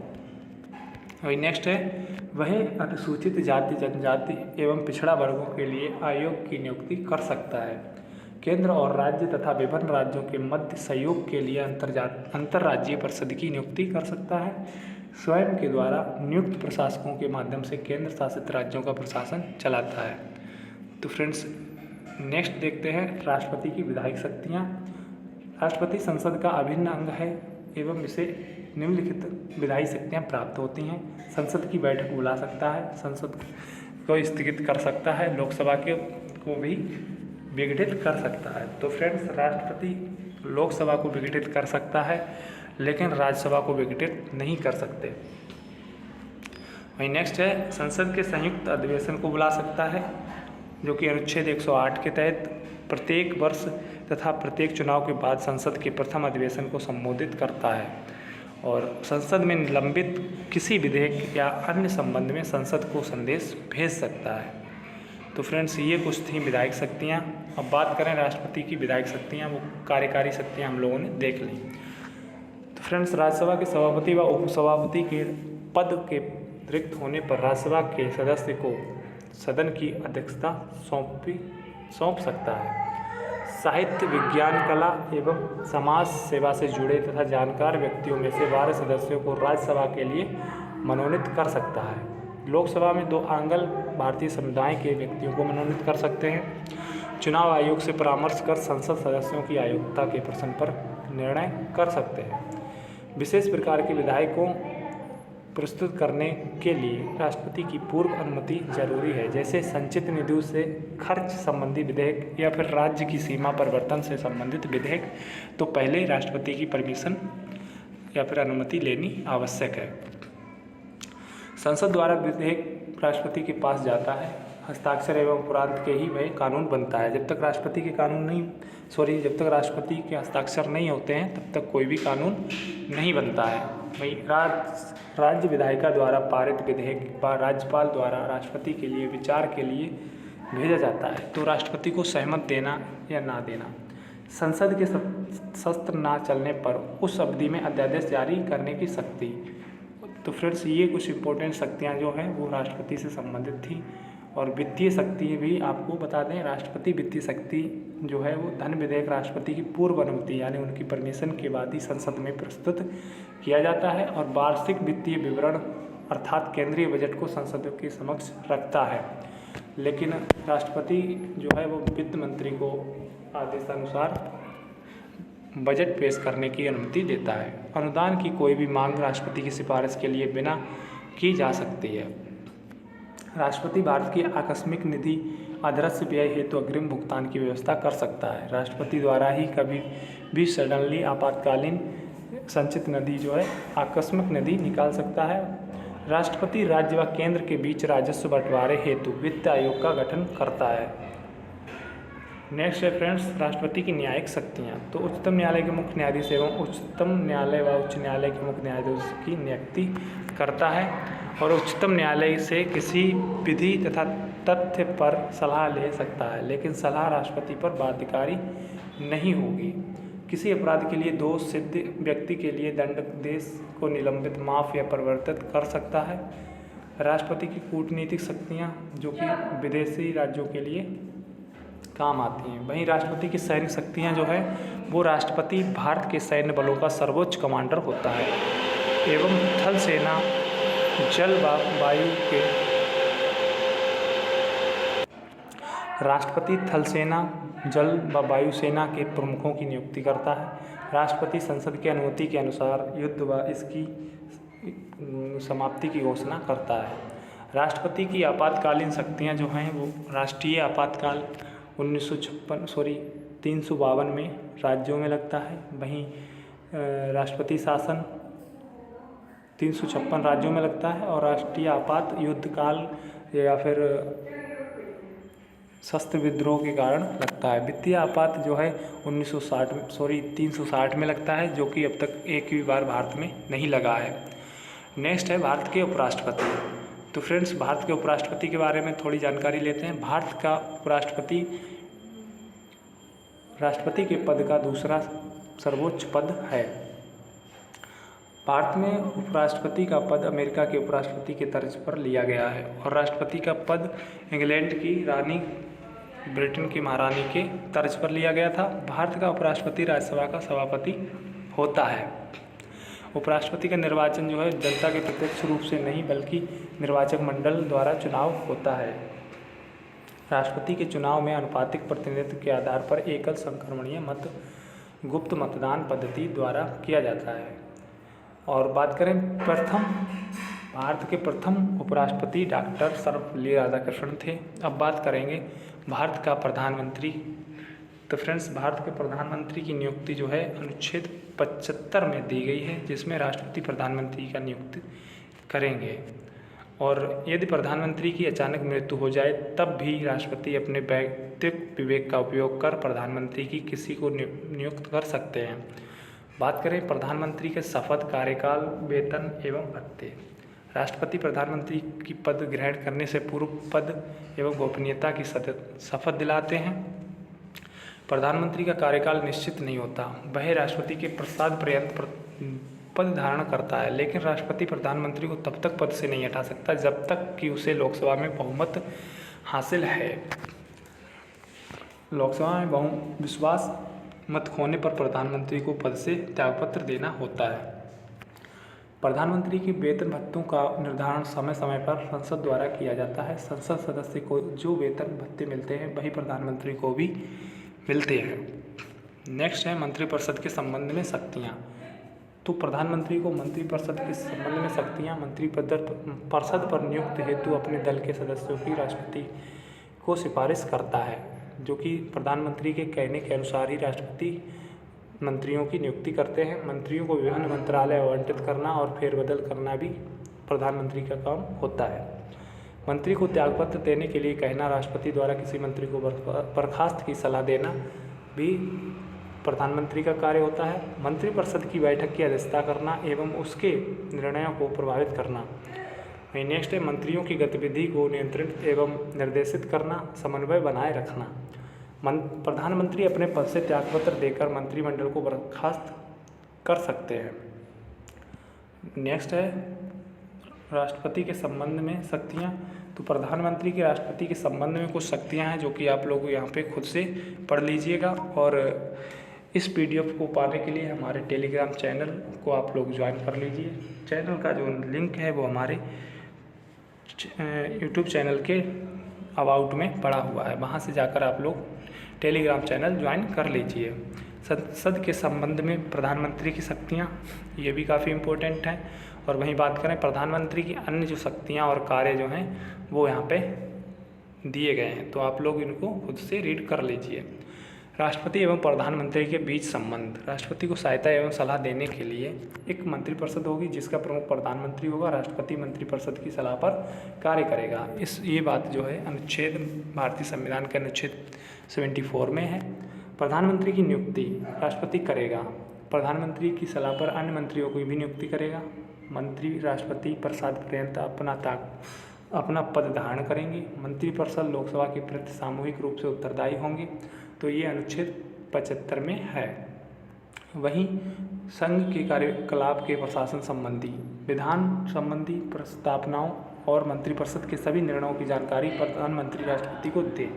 वही नेक्स्ट है, वह अनुसूचित जाति, जनजाति एवं पिछड़ा वर्गों के लिए आयोग की नियुक्ति कर सकता है। केंद्र और राज्य तथा विभिन्न राज्यों के मध्य सहयोग के लिए अंतर्राज्यीय परिषद की नियुक्ति कर सकता है। स्वयं के द्वारा नियुक्त प्रशासकों के माध्यम से केंद्र शासित राज्यों का प्रशासन चलाता है। तो फ्रेंड्स, नेक्स्ट देखते हैं राष्ट्रपति की विधायिक शक्तियाँ। राष्ट्रपति संसद का अभिन्न अंग है एवं इसे निम्नलिखित विधायी शक्तियाँ प्राप्त होती हैं। संसद की बैठक बुला सकता है, संसद को स्थगित कर सकता है, लोकसभा को भी विघटित कर सकता है। तो फ्रेंड्स, राष्ट्रपति लोकसभा को विघटित कर सकता है लेकिन राज्यसभा को विघटित नहीं कर सकते। वहीं नेक्स्ट है, संसद के संयुक्त अधिवेशन को बुला सकता है जो कि अनुच्छेद 108 के तहत प्रत्येक वर्ष तथा प्रत्येक चुनाव के बाद संसद के प्रथम अधिवेशन को संबोधित करता है और संसद में निलंबित किसी विधेयक या अन्य संबंध में संसद को संदेश भेज सकता है। तो फ्रेंड्स, ये कुछ थी विधायिक शक्तियाँ। अब बात करें राष्ट्रपति की विधायिक शक्तियाँ, वो कार्यकारी शक्तियाँ हम लोगों ने देख ली। तो फ्रेंड्स, राज्यसभा के सभापति व उपसभापति के पद के रिक्त होने पर राज्यसभा के सदस्य को सदन की अध्यक्षता सौंप सकता है। साहित्य, विज्ञान, कला एवं समाज सेवा से जुड़े तथा जानकार व्यक्तियों में से 12 सदस्यों को राज्यसभा के लिए मनोनीत कर सकता है। लोकसभा में 2 आंग्ल भारतीय समुदाय के व्यक्तियों को मनोनीत कर सकते हैं। चुनाव आयोग से परामर्श कर संसद सदस्यों की अयोग्यता के प्रश्न पर निर्णय कर सकते हैं। विशेष प्रकार के विधायकों प्रस्तुत करने के लिए राष्ट्रपति की पूर्व अनुमति जरूरी है, जैसे संचित निधियों से खर्च संबंधी विधेयक या फिर राज्य की सीमा परिवर्तन से संबंधित विधेयक, तो पहले ही राष्ट्रपति की परमिशन या फिर अनुमति लेनी आवश्यक है। संसद द्वारा विधेयक राष्ट्रपति के पास जाता है, हस्ताक्षर एवं उपरांत के ही वह कानून बनता है। जब तक राष्ट्रपति के हस्ताक्षर नहीं होते हैं तब तक कोई भी कानून नहीं बनता है। वही राज्य विधायिका द्वारा पारित विधेयक राज्यपाल द्वारा राष्ट्रपति के लिए विचार के लिए भेजा जाता है, तो राष्ट्रपति को सहमत देना या ना देना। संसद के शस्त्र ना चलने पर उस अवधि में अध्यादेश जारी करने की शक्ति। तो फ्रेंड्स, ये कुछ इम्पोर्टेंट शक्तियाँ जो हैं वो राष्ट्रपति से संबंधित थी। और वित्तीय शक्ति भी आपको बता दें, राष्ट्रपति वित्तीय शक्ति जो है वो धन विधेयक राष्ट्रपति की पूर्व अनुमति यानी उनकी परमिशन के बाद ही संसद में प्रस्तुत किया जाता है। और वार्षिक वित्तीय विवरण अर्थात केंद्रीय बजट को संसद के समक्ष रखता है, लेकिन राष्ट्रपति जो है वो वित्त मंत्री को आदेशानुसार बजट पेश करने की अनुमति देता है। अनुदान की कोई भी मांग राष्ट्रपति की सिफारिश के लिए बिना की जा सकती है। राष्ट्रपति भारत की आकस्मिक निधि अदृश्य व्यय हेतु अग्रिम भुगतान की व्यवस्था कर सकता है। राष्ट्रपति द्वारा ही कभी भी सडनली आपातकालीन संचित निधि जो है आकस्मिक निधि निकाल सकता है। राष्ट्रपति राज्य व केंद्र के बीच राजस्व बंटवारे हेतु वित्त आयोग का गठन करता है। नेक्स्ट है फ्रेंड्स, राष्ट्रपति की न्यायिक शक्तियाँ। तो उच्चतम न्यायालय के मुख्य न्यायाधीश एवं उच्चतम न्यायालय व उच्च न्यायालय के मुख्य न्यायाधीश की नियुक्ति करता है और उच्चतम न्यायालय से किसी विधि तथा तथ्य पर सलाह ले सकता है, लेकिन सलाह राष्ट्रपति पर बाध्यकारी नहीं होगी। किसी अपराध के लिए दोष सिद्ध व्यक्ति के लिए दंडादेश को निलंबित, माफ़ या परिवर्तित कर सकता है। राष्ट्रपति की कूटनीतिक शक्तियाँ जो कि विदेशी राज्यों के लिए काम आती हैं। वहीं राष्ट्रपति की सैन्य शक्तियाँ जो है वो राष्ट्रपति भारत के सैन्य बलों का सर्वोच्च कमांडर होता है एवं थल सेना, जल व वायु के राष्ट्रपति थल सेना, जल व वायु सेना के प्रमुखों की नियुक्ति करता है। राष्ट्रपति संसद की अनुमति के अनुसार युद्ध व इसकी समाप्ति की घोषणा करता है। राष्ट्रपति की आपातकालीन शक्तियाँ जो हैं वो राष्ट्रीय आपातकाल 352 में राज्यों में लगता है। वहीं राष्ट्रपति शासन 356 राज्यों में लगता है और राष्ट्रीय आपात युद्ध काल या फिर शस्त्र विद्रोह के कारण लगता है। वित्तीय आपात जो है 360 में लगता है, जो कि अब तक एक भी बार भारत में नहीं लगा है। नेक्स्ट है भारत के उपराष्ट्रपति। तो फ्रेंड्स, भारत के उपराष्ट्रपति के बारे में थोड़ी जानकारी लेते हैं। भारत का उपराष्ट्रपति राष्ट्रपति के पद का दूसरा सर्वोच्च पद है। भारत में उपराष्ट्रपति का पद अमेरिका के उपराष्ट्रपति के तर्ज पर लिया गया है और राष्ट्रपति का पद इंग्लैंड की रानी, ब्रिटेन की महारानी के तर्ज पर लिया गया था। भारत का उपराष्ट्रपति राज्यसभा का सभापति होता है। उपराष्ट्रपति का निर्वाचन जो है जनता के प्रत्यक्ष रूप से नहीं बल्कि निर्वाचक मंडल द्वारा चुनाव होता है। राष्ट्रपति के चुनाव में आनुपातिक प्रतिनिधित्व के आधार पर एकल संक्रमणीय मत गुप्त मतदान पद्धति द्वारा किया जाता है। और बात करें भारत के प्रथम उपराष्ट्रपति डॉक्टर सर्वपल्ली राधाकृष्णन थे। अब बात करेंगे भारत का प्रधानमंत्री। तो फ्रेंड्स, भारत के प्रधानमंत्री की नियुक्ति जो है अनुच्छेद 75 में दी गई है, जिसमें राष्ट्रपति प्रधानमंत्री का नियुक्ति करेंगे। और यदि प्रधानमंत्री की अचानक मृत्यु हो जाए तब भी राष्ट्रपति अपने वैयक्तिक विवेक का उपयोग कर प्रधानमंत्री की किसी को नियुक्त कर सकते हैं। बात करें प्रधानमंत्री के शपथ, कार्यकाल, वेतन एवं भत्ते। राष्ट्रपति प्रधानमंत्री की पद ग्रहण करने से पूर्व पद एवं गोपनीयता की शपथ दिलाते हैं। प्रधानमंत्री का कार्यकाल निश्चित नहीं होता, वह राष्ट्रपति के प्रसाद पर्यंत पद धारण करता है, लेकिन राष्ट्रपति प्रधानमंत्री को तब तक पद से नहीं हटा सकता जब तक कि उसे लोकसभा में बहुमत हासिल है। लोकसभा में विश्वास मत खोने पर प्रधानमंत्री को पद से त्यागपत्र देना होता है। प्रधानमंत्री के वेतन भत्तों का निर्धारण समय समय पर संसद द्वारा किया जाता है। संसद सदस्य को जो वेतन भत्ते मिलते हैं वही प्रधानमंत्री को भी मिलते हैं। नेक्स्ट है मंत्रिपरिषद के संबंध में शक्तियाँ। तो प्रधानमंत्री को मंत्रिपरिषद के संबंध में शक्तियाँ, मंत्रिपरिषद पर नियुक्त हेतु अपने दल के सदस्यों की राष्ट्रपति को सिफारिश करता है, जो कि प्रधानमंत्री के कहने के अनुसार ही राष्ट्रपति मंत्रियों की नियुक्ति करते हैं। मंत्रियों को विभिन्न मंत्रालय आवंटित करना और फेरबदल करना भी प्रधानमंत्री का काम होता है। मंत्री को त्यागपत्र देने के लिए कहना, राष्ट्रपति द्वारा किसी मंत्री को बर्खास्त की सलाह देना भी प्रधानमंत्री का कार्य होता है। मंत्रिपरिषद की बैठक की अध्यक्षता करना एवं उसके निर्णयों को प्रभावित करना। नेक्स्ट है मंत्रियों की गतिविधि को नियंत्रित एवं निर्देशित करना, समन्वय बनाए रखना। प्रधानमंत्री अपने पद से त्यागपत्र देकर मंत्रिमंडल को बर्खास्त कर सकते हैं। नेक्स्ट है राष्ट्रपति के संबंध में शक्तियाँ। तो प्रधानमंत्री की राष्ट्रपति के संबंध में कुछ शक्तियाँ हैं जो कि आप लोग यहाँ पे खुद से पढ़ लीजिएगा। और इस PDF को पाने के लिए हमारे टेलीग्राम चैनल को आप लोग ज्वाइन कर लीजिए। चैनल का जो लिंक है वो हमारे यूट्यूब चैनल के अबाउट में पड़ा हुआ है, वहाँ से जाकर आप लोग टेलीग्राम चैनल ज्वाइन कर लीजिए। संसद के संबंध में प्रधानमंत्री की शक्तियाँ, ये भी काफ़ी इम्पोर्टेंट हैं। और वहीं बात करें प्रधानमंत्री की अन्य जो शक्तियाँ और कार्य जो हैं वो यहाँ पे दिए गए हैं, तो आप लोग इनको खुद से रीड कर लीजिए। राष्ट्रपति एवं प्रधानमंत्री के बीच संबंध। राष्ट्रपति को सहायता एवं सलाह देने के लिए एक मंत्रिपरिषद होगी जिसका प्रमुख प्रधानमंत्री होगा। राष्ट्रपति मंत्रिपरिषद की सलाह पर कार्य करेगा। ये बात जो है अनुच्छेद भारतीय संविधान के अनुच्छेद 74 में है। प्रधानमंत्री की नियुक्ति राष्ट्रपति करेगा। प्रधानमंत्री की सलाह पर अन्य मंत्रियों की भी नियुक्ति करेगा। मंत्री राष्ट्रपति प्रसाद पर्यंत अपना पद धारण करेंगे। मंत्रिपरिषद लोकसभा के प्रति सामूहिक रूप से उत्तरदायी होंगे। तो ये अनुच्छेद 75 में है। वहीं संघ के कार्यकलाप के प्रशासन संबंधी, विधान संबंधी प्रस्तावनाओं और मंत्रिपरिषद के सभी निर्णयों की जानकारी प्रधानमंत्री राष्ट्रपति को दे,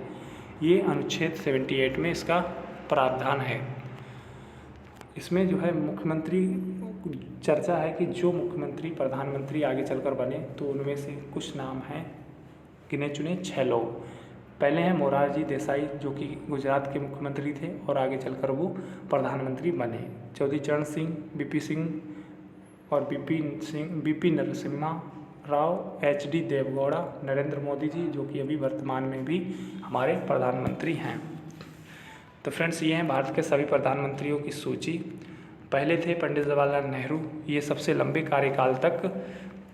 ये अनुच्छेद 78 में इसका प्रावधान है। इसमें जो है मुख्यमंत्री चर्चा है कि जो मुख्यमंत्री प्रधानमंत्री आगे चलकर बने तो उनमें से कुछ नाम हैं, गिने चुने 6 लोग। पहले हैं मोरारजी देसाई जो कि गुजरात के मुख्यमंत्री थे और आगे चलकर वो प्रधानमंत्री बने। चौधरी चरण सिंह, बीपी सिंह और बीपी नरसिम्हा राव, HD देवगौड़ा, नरेंद्र मोदी जी जो कि अभी वर्तमान में भी हमारे प्रधानमंत्री हैं। तो फ्रेंड्स, ये हैं भारत के सभी प्रधानमंत्रियों की सूची। पहले थे पंडित जवाहरलाल नेहरू, ये सबसे लंबे कार्यकाल तक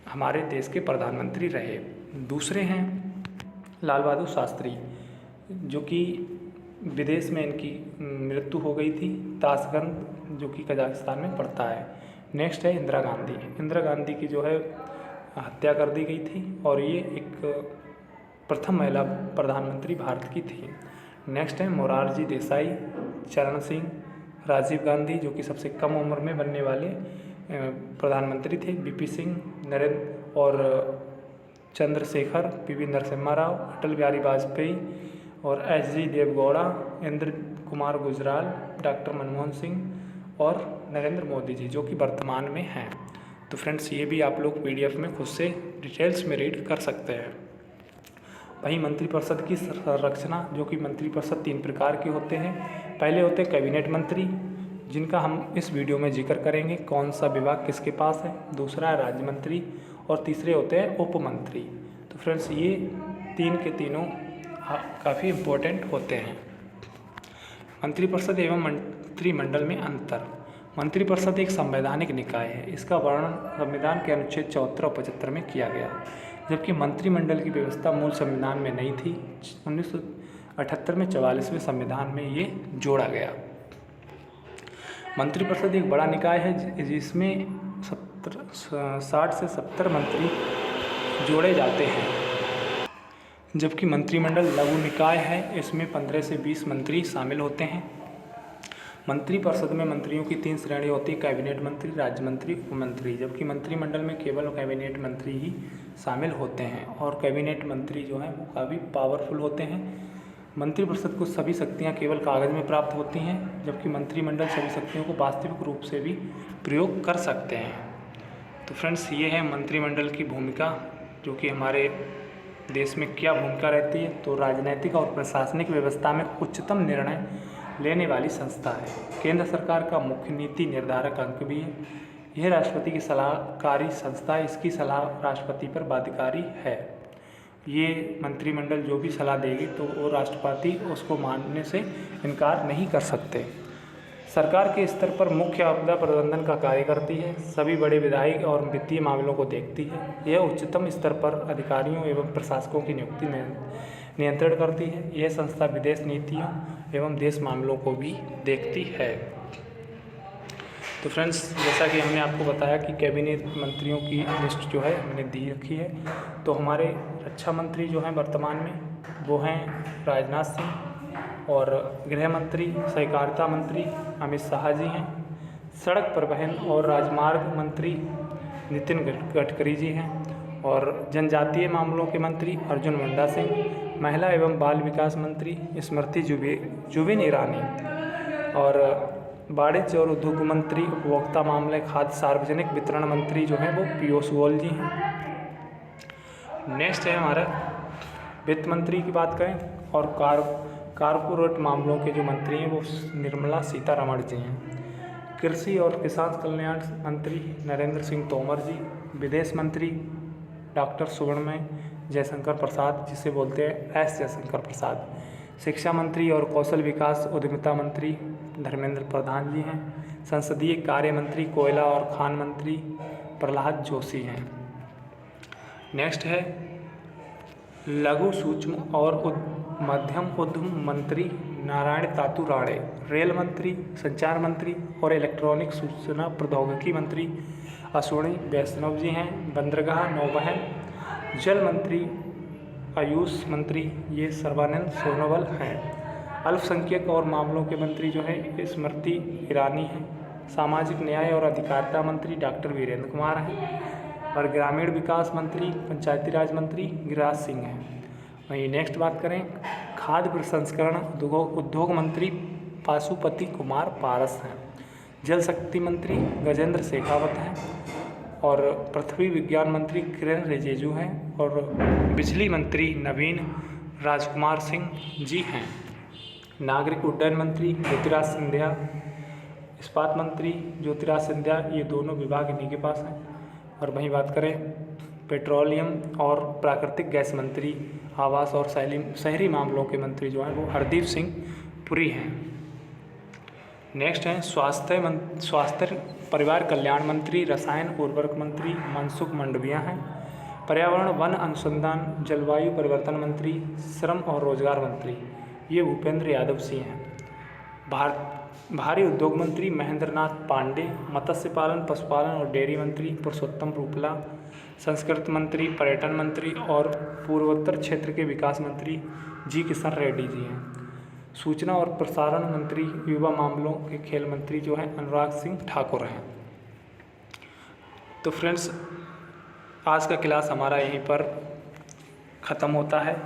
हमारे देश के प्रधानमंत्री रहे। दूसरे हैं लाल बहादुर शास्त्री जो कि विदेश में इनकी मृत्यु हो गई थी, ताशकंद जो कि कजाकिस्तान में पड़ता है। नेक्स्ट है इंदिरा गांधी। इंदिरा गांधी की जो है हत्या कर दी गई थी और ये एक प्रथम महिला प्रधानमंत्री भारत की थी। नेक्स्ट है मोरारजी देसाई, चरण सिंह, राजीव गांधी जो कि सबसे कम उम्र में बनने वाले प्रधानमंत्री थे, बीपी सिंह, नरेंद्र और चंद्रशेखर, पीवी नरसिम्हा राव, अटल बिहारी वाजपेयी और HD देवगौड़ा, इंद्र कुमार गुजराल, डॉक्टर मनमोहन सिंह और नरेंद्र मोदी जी जो कि वर्तमान में हैं। तो फ्रेंड्स, ये भी आप लोग PDF में खुद से डिटेल्स में रीड कर सकते हैं। वहीं मंत्रिपरिषद की संरचना, जो कि मंत्रिपरिषद 3 प्रकार के होते हैं। पहले होते हैं कैबिनेट मंत्री, जिनका हम इस वीडियो में जिक्र करेंगे कौन सा विभाग किसके पास है। दूसरा है राज्य मंत्री और तीसरे होते हैं उप मंत्री। तो फ्रेंड्स, ये 3 के तीनों काफ़ी इम्पोर्टेंट होते हैं। मंत्रिपरिषद एवं मंत्रिमंडल में अंतर। मंत्रिपरिषद एक संवैधानिक निकाय है। इसका वर्णन संविधान के अनुच्छेद 74 और 75 में किया गया, जबकि मंत्रिमंडल की व्यवस्था मूल संविधान में नहीं थी। 1978 में 44वें संविधान में ये जोड़ा गया। मंत्रिपरिषद एक बड़ा निकाय है जिसमें 60 से 70 मंत्री जोड़े जाते हैं, जबकि मंत्रिमंडल लघु निकाय है। इसमें 15 से 20 मंत्री शामिल होते हैं। मंत्रिपरिषद में मंत्रियों की 3 श्रेणी होती है, कैबिनेट मंत्री, राज्य मंत्री, उप मंत्री, जबकि मंत्रिमंडल में केवल कैबिनेट मंत्री ही शामिल होते हैं और कैबिनेट मंत्री जो हैं वो काफ़ी पावरफुल होते हैं। मंत्रिपरिषद को सभी शक्तियां केवल कागज़ में प्राप्त होती हैं, जबकि मंत्रिमंडल सभी शक्तियों को वास्तविक रूप से भी प्रयोग कर सकते हैं। तो फ्रेंड्स ये है मंत्रिमंडल की भूमिका, जो कि हमारे देश में क्या भूमिका रहती है। तो राजनीतिक और प्रशासनिक व्यवस्था में उच्चतम निर्णय लेने वाली संस्था है। केंद्र सरकार का मुख्य नीति निर्धारक अंग भी है। यह राष्ट्रपति की सलाहकारी संस्था है। इसकी सलाह राष्ट्रपति पर बाध्यकारी है। ये मंत्रिमंडल जो भी सलाह देगी तो वो राष्ट्रपति उसको मानने से इनकार नहीं कर सकते। सरकार के स्तर पर मुख्य आपदा प्रबंधन का कार्य करती है। सभी बड़े विधायी और वित्तीय मामलों को देखती है। यह उच्चतम स्तर पर अधिकारियों एवं प्रशासकों की नियुक्ति नियंत्रण करती है। यह संस्था विदेश नीतियों एवं देश मामलों को भी देखती है। तो फ्रेंड्स, जैसा कि हमने आपको बताया कि कैबिनेट मंत्रियों की लिस्ट जो है हमने दी रखी है। तो हमारे रक्षा मंत्री जो हैं वर्तमान में वो हैं राजनाथ सिंह, और गृह मंत्री सहकारिता मंत्री अमित शाह जी हैं। सड़क परिवहन और राजमार्ग मंत्री नितिन गडकरी जी हैं, और जनजातीय मामलों के मंत्री अर्जुन मुंडा सिंह, महिला एवं बाल विकास मंत्री स्मृति जुबिन ईरानी, और वाणिज्य और उद्योग मंत्री, उपभोक्ता मामले, खाद्य सार्वजनिक वितरण मंत्री जो हैं वो पीयूष गोयल जी हैं। नेक्स्ट है हमारा वित्त मंत्री की बात करें, और कारपोरेट मामलों के जो मंत्री हैं वो निर्मला सीतारमण जी हैं। कृषि और किसान कल्याण मंत्री नरेंद्र सिंह तोमर जी। विदेश मंत्री डॉक्टर सुब्रमण्यम जयशंकर प्रसाद, जिसे बोलते हैं एस जयशंकर प्रसाद। शिक्षा मंत्री और कौशल विकास उद्यमिता मंत्री धर्मेंद्र प्रधान जी हैं। संसदीय कार्य मंत्री कोयला और खान मंत्री प्रहलाद जोशी हैं। नेक्स्ट है लघु सूक्ष्म और मध्यम उद्यम मंत्री नारायण तातू राणे। रेल मंत्री, संचार मंत्री और इलेक्ट्रॉनिक सूचना प्रौद्योगिकी मंत्री अश्विनी वैष्णव जी हैं। बंदरगाह नौवहन जल मंत्री आयुष मंत्री ये सर्बानंद सोनोवाल हैं। अल्पसंख्यक और मामलों के मंत्री जो है स्मृति ईरानी हैं। सामाजिक न्याय और अधिकारिता मंत्री डॉक्टर वीरेंद्र कुमार हैं, और ग्रामीण विकास मंत्री पंचायती राज मंत्री गिरिराज सिंह हैं। वहीं नेक्स्ट बात करें, खाद्य प्रसंस्करण उद्योग मंत्री पाशुपति कुमार पारस हैं। जल शक्ति मंत्री गजेंद्र शेखावत हैं, और पृथ्वी विज्ञान मंत्री किरण रिजिजू हैं, और बिजली मंत्री नवीन राजकुमार सिंह जी हैं। नागरिक उड्डयन मंत्री ज्योतिराज सिंधिया, इस्पात मंत्री ज्योतिराज सिंधिया, ये दोनों विभाग इन्हीं के पास हैं। और वहीं बात करें पेट्रोलियम और प्राकृतिक गैस मंत्री, आवास और शहरी मामलों के मंत्री जो हैं वो हरदीप सिंह पुरी हैं। नेक्स्ट हैं स्वास्थ्य परिवार कल्याण मंत्री, रसायन उर्वरक मंत्री मनसुख मंडाविया हैं। पर्यावरण वन अनुसंधान जलवायु परिवर्तन मंत्री, श्रम और रोजगार मंत्री ये भूपेंद्र यादव सिंह हैं। भारी उद्योग मंत्री महेंद्र नाथ पांडे। मत्स्य पालन, पशुपालन और डेयरी मंत्री पुरुषोत्तम रूपला। संस्कृति मंत्री, पर्यटन मंत्री और पूर्वोत्तर क्षेत्र के विकास मंत्री जी किशन रेड्डी जी हैं। सूचना और प्रसारण मंत्री, युवा मामलों के खेल मंत्री जो हैं अनुराग सिंह ठाकुर हैं। तो फ्रेंड्स, आज का क्लास हमारा यहीं पर ख़त्म होता है।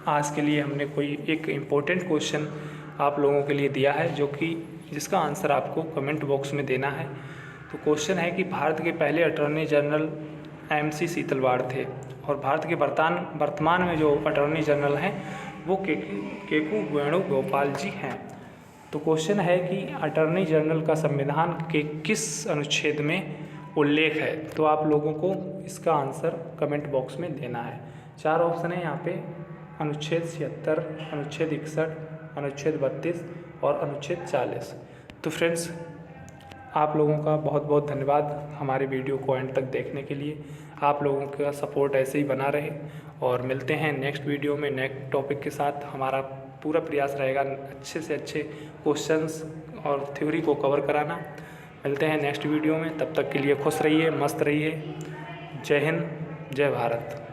आज के लिए हमने कोई एक इम्पोर्टेंट क्वेश्चन आप लोगों के लिए दिया है, जिसका आंसर आपको कमेंट बॉक्स में देना है। तो क्वेश्चन है कि भारत के पहले अटॉर्नी जनरल MC सीतलवाड़ थे, और भारत के वर्तमान में जो अटॉर्नी जनरल हैं वो केकू वेणुगोपाल जी हैं। तो क्वेश्चन है कि अटॉर्नी जनरल का संविधान के किस अनुच्छेद में उल्लेख है। तो आप लोगों को इसका आंसर कमेंट बॉक्स में देना है। 4 ऑप्शन है यहाँ पे, अनुच्छेद 76, अनुच्छेद 61, अनुच्छेद 32 और अनुच्छेद 40। तो फ्रेंड्स, आप लोगों का बहुत बहुत धन्यवाद हमारे वीडियो को एंड तक देखने के लिए। आप लोगों का सपोर्ट ऐसे ही बना रहे, और मिलते हैं नेक्स्ट वीडियो में नेक्स्ट टॉपिक के साथ। हमारा पूरा प्रयास रहेगा अच्छे से अच्छे क्वेश्चंस और थ्योरी को कवर कराना। मिलते हैं नेक्स्ट वीडियो में, तब तक के लिए खुश रहिए, मस्त रहिए। जय हिंद, जय भारत।